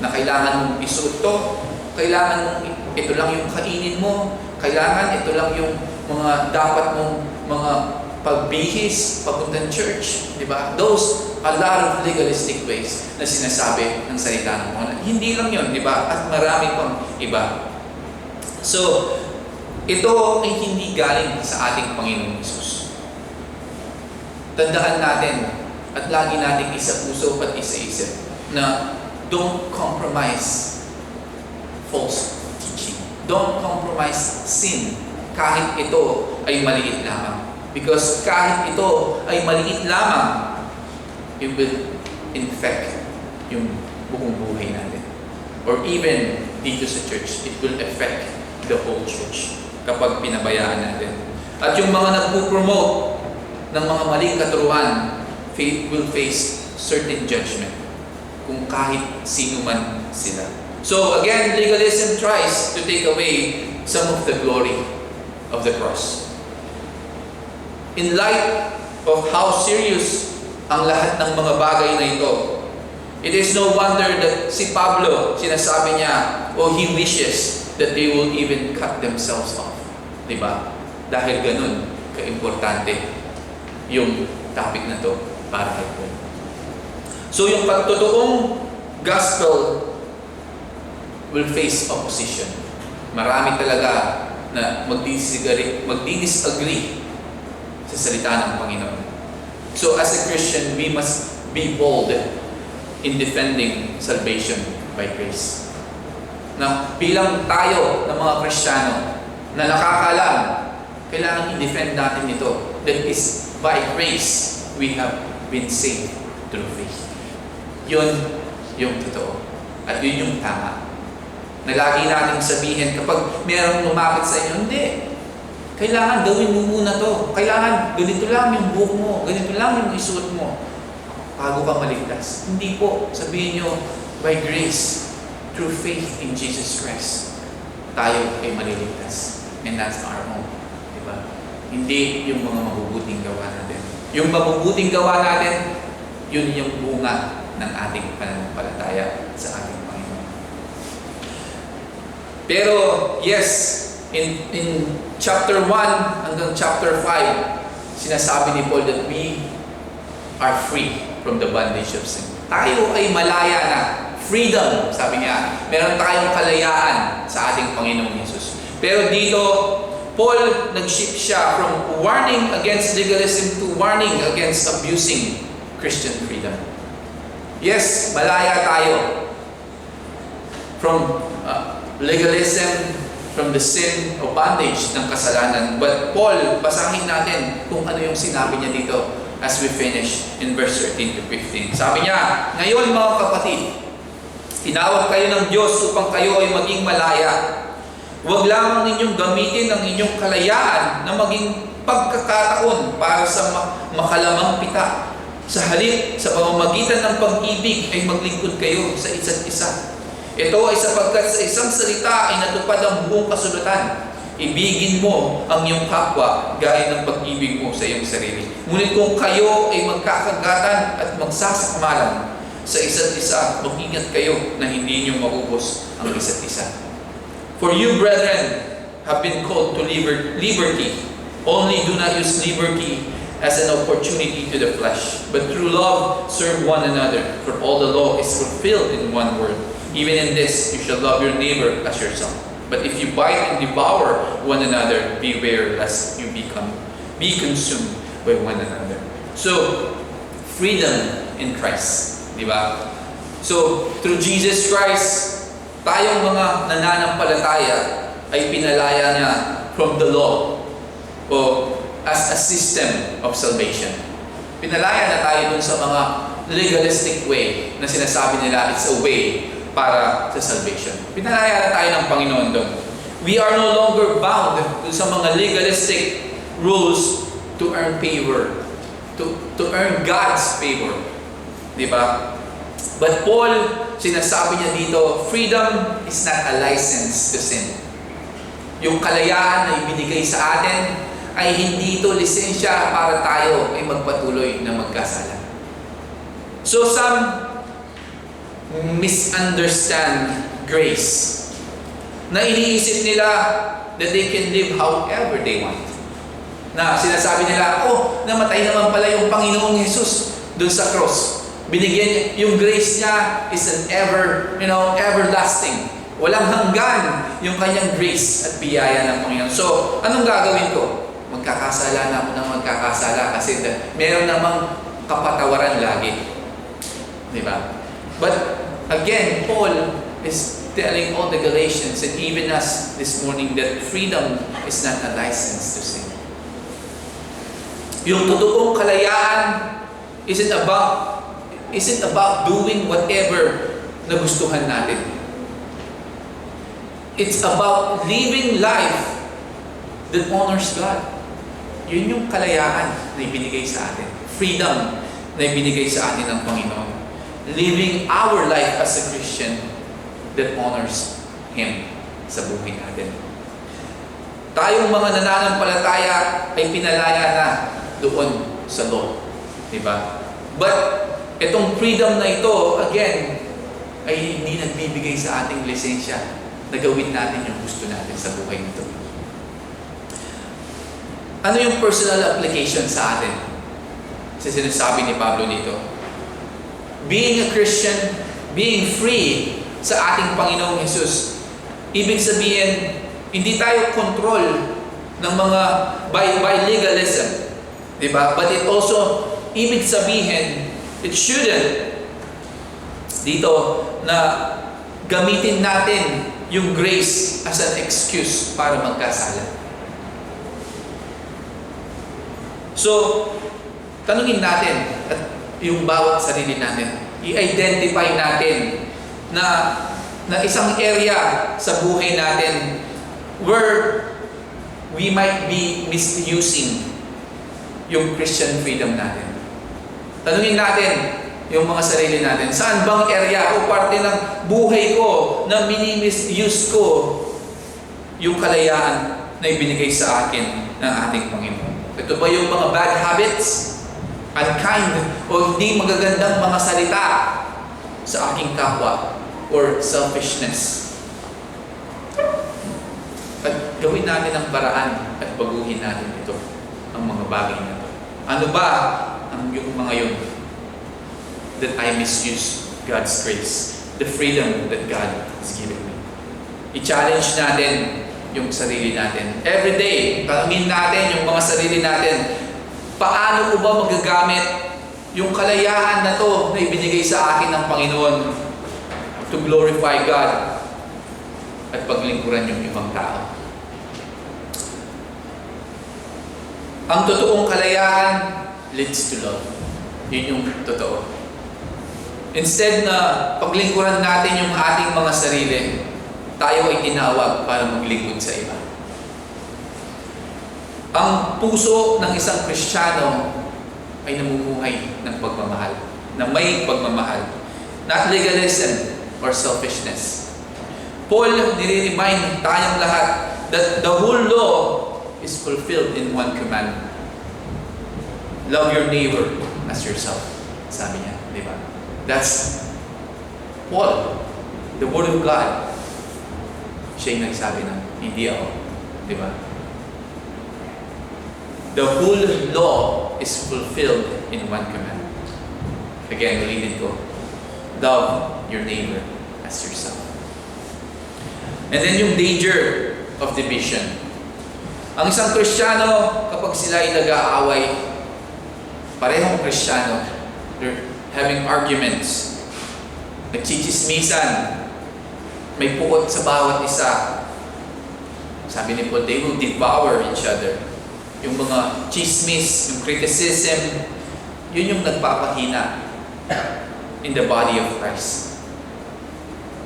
Na kailangan mong isuot to, kailangan mong ito lang yung kainin mo, kailangan ito lang yung mga dapat mong mga pagbihis, papuntang church, di ba? Those a lot of legalistic ways na sinasabi ng salita ng Panginoon. Hindi lang yun, di ba? At marami pang iba. So, ito ay hindi galing sa ating Panginoong Hesus. Tandaan natin at lagi nating isa-puso at isa-isip na don't compromise false teaching. Don't compromise sin kahit ito ay maliit lamang. Because kahit ito ay maliit lamang, it will infect yung buong buhay natin. Or even dito sa church, it will affect the whole church kapag pinabayaan natin. At yung mga nagpo-promote ng mga maling katuruan will face certain judgment kung kahit sino man sila. So again, legalism tries to take away some of the glory of the cross. In light of how serious ang lahat ng mga bagay na ito, it is no wonder that si Pablo, sinasabi niya, he wishes that they will even cut themselves off. Diba? Dahil ganun kaimportante yung topic na to para kay Paul. So yung pagtotoong gospel will face opposition. Marami talaga na magdi-disagree sa salita ng Panginoon. So as a Christian, we must be bold in defending salvation by grace. Na bilang tayo ng mga Kristiyano na nakakaalam, kailangan i-defend natin ito. That is by grace we have been saved through faith. Yun yung totoo. At yun yung tama. Na lagi natin sabihin kapag mayroong lumapit sa inyo, hindi. Kailangan gawin mo muna to. Kailangan ganito lang yung buhok mo, ganito lang yung isuot mo bago ka maligtas. Hindi po. Sabihin nyo, by grace, through faith in Jesus Christ. tayo ay maliligtas. And that's our own. Diba? Hindi yung mga mabubuting gawa natin. Yung mabubuting gawa natin, yun yung bunga ng ating pananampalataya sa ating Panginoon. Pero, yes, in chapter 1 hanggang chapter 5, sinasabi ni Paul that we are free from the bondage of sin. Tayo ay malaya na. Freedom, sabi niya. Meron tayong kalayaan sa ating Panginoong Jesus. Pero dito, Paul nag-shift siya from warning against legalism to warning against abusing Christian freedom. Yes, malaya tayo from legalism, from the sin o bondage ng kasalanan. But Paul, basahin natin kung ano yung sinabi niya dito as we finish in verse 13 to 15. Sabi niya, ngayon mga kapatid, tinawag kayo ng Diyos upang kayo ay maging malaya. Huwag lamang ninyong gamitin ang inyong kalayaan na maging pagkakataon para sa makalamang pita. Sa halip, sa pamamagitan ng pag-ibig ay maglingkod kayo sa isa't isa. Ito ay sapagkat sa isang salita ay natupad ang buong kasulatan. Ibigin mo ang iyong kapwa gaya ng pag-ibig mo sa iyong sarili. Ngunit kung kayo ay magkakagatan at magsasakmalan sa isa't isa, mag-ingat kayo na hindi niyo maubos ang isa't isa. For you, brethren, have been called to liberty. Only do not use liberty as an opportunity to the flesh, but through love serve one another. For all the law is fulfilled in one word. Even in this, you shall love your neighbor as yourself. But if you bite and devour one another, beware lest you be consumed by one another. So, freedom in Christ. Diba? So, through Jesus Christ, tayong mga nananampalataya ay pinalaya niya from the law o as a system of salvation. Pinalaya na tayo dun sa mga legalistic way na sinasabi nila it's a way para sa salvation. Pinalaya na tayo ng Panginoon doon. We are no longer bound dun sa mga legalistic rules to earn favor, to earn God's favor. Diba? But Paul, sinasabi niya dito, freedom is not a license to sin. Yung kalayaan na ibinigay sa atin ay hindi ito lisensya para tayo ay magpatuloy na magkasala. So some misunderstand grace. Na iniisip nila that they can live however they want. Na sinasabi nila, namatay naman pala yung Panginoong Jesus dun sa cross. Binigyan yung grace niya is an everlasting. Walang hanggan yung kanyang grace at biyaya ng Panginoon. So, anong gagawin ko? Magkakasala na ako ng magkakasala kasi meron namang kapatawaran lagi. Diba? But again, Paul is telling all the Galatians and even us this morning that freedom is not a license to sin. Yung totoong kalayaan isn't about doing whatever na gustuhan natin. It's about living life that honors God. Yun yung kalayaan na ibinigay sa atin. Freedom na ibinigay sa atin ng Panginoon. Living our life as a Christian that honors Him sa buhay natin. Tayong mga nananampalataya ay pinalaya na doon sa law. Diba? But itong freedom na ito, again, ay hindi nagbibigay sa ating lisensya na gawin natin yung gusto natin sa buhay nito. Ano yung personal application sa atin? Kasi sinasabi ni Pablo dito, being a Christian, being free sa ating Panginoong Jesus, ibig sabihin, hindi tayo control ng mga by legalism. Diba? But it also, ibig sabihin, it shouldn't dito na gamitin natin yung grace as an excuse para magkasala. So, tanungin natin at yung bawat sarili natin, i-identify natin na isang area sa buhay natin where we might be misusing yung Christian freedom natin. Tanungin natin yung mga sarili natin. Saan bang area o parte ng buhay ko na mini-misuse ko yung kalayaan na ibinigay sa akin ng ating Panginoon? Ito ba yung mga bad habits, unkind, o hindi magagandang mga salita sa aking kapwa, or selfishness? At gawin natin ang paraan at baguhin natin ito, ang mga bagay na ito. Ano ba ang yung mga yun? That I misuse God's grace, the freedom that God has given me. I-challenge natin yung sarili natin. Every day, tanungin natin yung mga sarili natin, paano ko ba magagamit yung kalayaan na to na ibinigay sa akin ng Panginoon to glorify God at paglingkuran yung ibang tao? Ang totoong kalayaan leads to love. Yun yung totoo. Instead na paglingkuran natin yung ating mga sarili, tayo ay tinawag para maglingkod sa iba. Ang puso ng isang Kristiyano ay namumuhay ng pagmamahal, na may pagmamahal, not legalism or selfishness. Paul nire-remind tayong lahat that the whole law is fulfilled in one command. Love your neighbor as yourself. Sabi niya, di ba? That's Paul, the Word of God. Siya yung nagsabi na, hindi ako. Di ba? The whole law is fulfilled in one command. Again, ulitin ko. Love your neighbor as yourself. And then yung danger of division. Ang isang Kristiyano, kapag sila ay nag-aaway, parehong Kristiyano, they're having arguments, nagchichismisan, may puot sa bawat isa. Sabi ni Paul, they will devour each other. Yung mga chismis, yung criticism, yun yung nagpapahina in the body of Christ.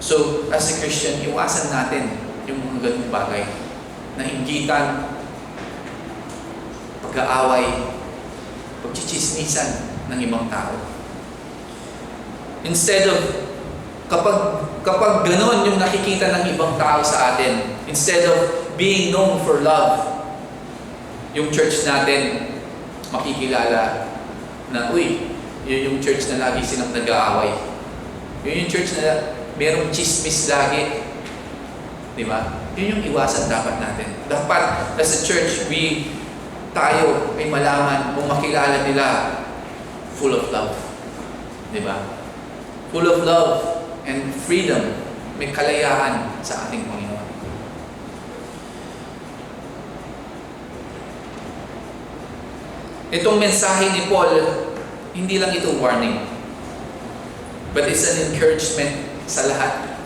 So, as a Christian, iwasan natin yung mga ganung bagay na inggitan, pag-aaway, pagchichismisan ng ibang tao. Instead of, kapag ganon yung nakikita ng ibang tao sa atin, instead of being known for love, yung church natin makikilala na, uy, yun yung church na lagi silang nag-aaway. Yun yung church na merong chismis lagi. Di ba? Yun yung iwasan dapat natin. Dapat, as a church, tayo ay malaman kung makilala nila full of love. Di ba? Full of love and freedom. May kalayaan sa ating Panginoon. Itong mensahe ni Paul, hindi lang ito warning, but it's an encouragement sa lahat,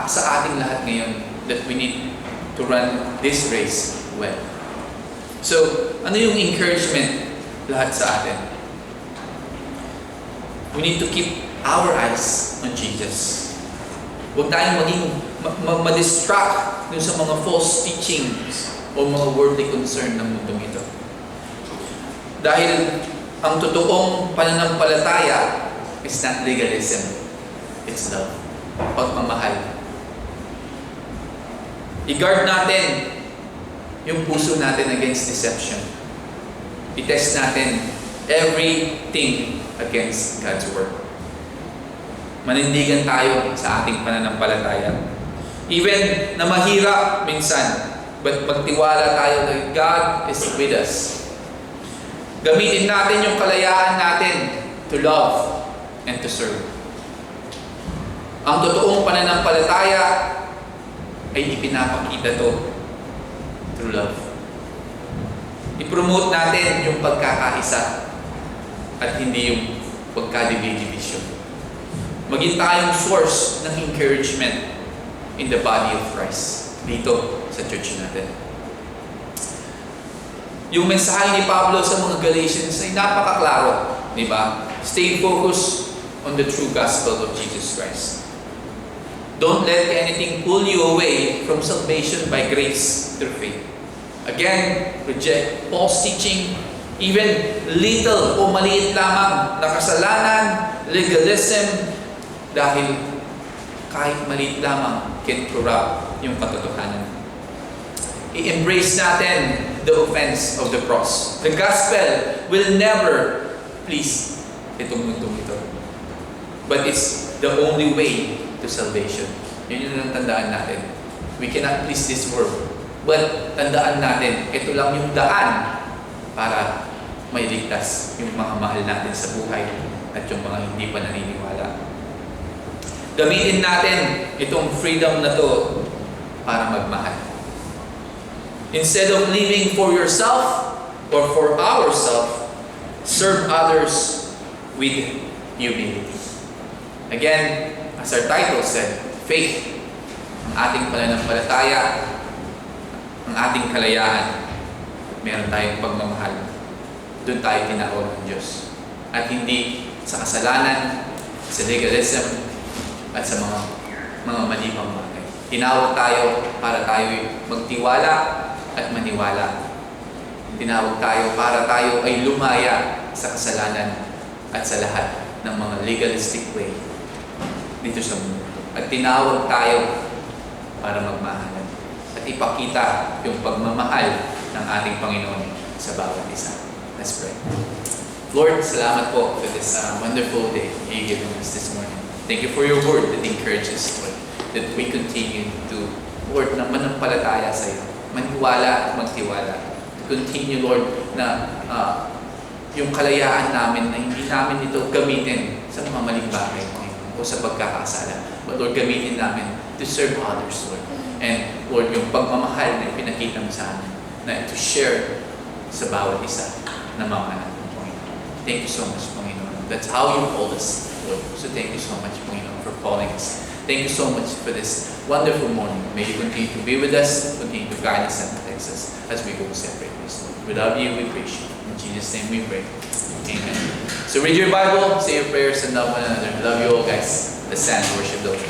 sa ating lahat ngayon, that we need to run this race well. So, ano yung encouragement lahat sa atin? We need to keep our eyes on Jesus. Huwag tayong maging ma-distract dun sa mga false teachings o mga worldly concern ng mundong ito. Dahil ang totoong pananampalataya is not legalism. It's love. Pagmamahal. I-guard natin yung puso natin against deception. I-test natin everything against God's Word. Manindigan tayo sa ating pananampalataya. Even na mahirap minsan, but magtiwala tayo na God is with us. Gamitin natin yung kalayaan natin to love and to serve. Ang totoong pananampalataya ay ipinapakita to through love. I-promote natin yung pagkakaisa at hindi yung pagkadivision. Maging tayong source ng encouragement in the body of Christ dito sa church natin. Yung mensahe ni Pablo sa mga Galatians ay napakaklaro, di ba? Stay focused on the true gospel of Jesus Christ. Don't let anything pull you away from salvation by grace through faith. Again, reject false teaching, even little o maliit lamang na kasalanan, legalism, dahil kahit maliit lamang can corrupt yung katotohanan. I-embrace natin the offense of the cross. The gospel will never please itong mundong ito. But it's the only way to salvation. Yun yung tandaan natin. We cannot please this world. But tandaan natin, ito lang yung daan para may ligtas yung mga mahal natin sa buhay at yung mga hindi pa naniniwala. Gamitin natin itong freedom na to para magmahal. Instead of living for yourself or for ourselves, serve others with humility. Again, as our title said, faith, ang ating pananampalataya, ang ating kalayaan, meron tayong pagmamahal. Doon tayo tinawag ng Diyos. At hindi sa kasalanan, sa legalism, at sa mga mali pang bagay. Tinawag tayo para tayo magtiwala at maniwala. Tinawag tayo para tayo ay lumaya sa kasalanan at sa lahat ng mga legalistic way dito sa mundo. At tinawag tayo para magmahalan at ipakita yung pagmamahal ng ating Panginoon sa bawat isa. Let's pray. Lord, salamat po for this wonderful day you've given us this morning. Thank you for your word that encourages, Lord, that we continue to, Lord, na manampalataya sa iyo, maniwala at magtiwala. To continue, Lord, na yung kalayaan namin na hindi namin ito gamitin sa mga maling bagay, o sa pagkakasala. But Lord, gamitin namin to serve others, Lord. And Lord, yung pagmamahal na ipinakita mo sa amin, na to share sa bawat isa na mga anak ng Panginoon. Thank you so much, Panginoon. That's how you called us, Lord. So thank you so much, Panginoon, for calling us. Thank you so much for this wonderful morning. May you continue to be with us, continue to guide us and protect us as we go separate ways, Lord. We love you, we praise you. In Jesus' name we pray. Amen. So read your Bible, say your prayers, and love one another. Love you all, guys. Let's stand and worship the Lord.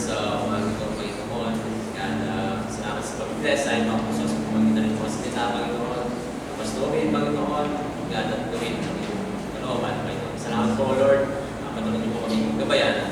sa umaga ito, Panginoon. Yan, salamat sa pag-bless sa ibang puso sa pamagitan ng mga salita, Panginoon. Pastuhin, Panginoon, yan at gawin ng iyong kalooban, Panginoon. Salamat po, Lord. Patuloy niyo po kami gabayan.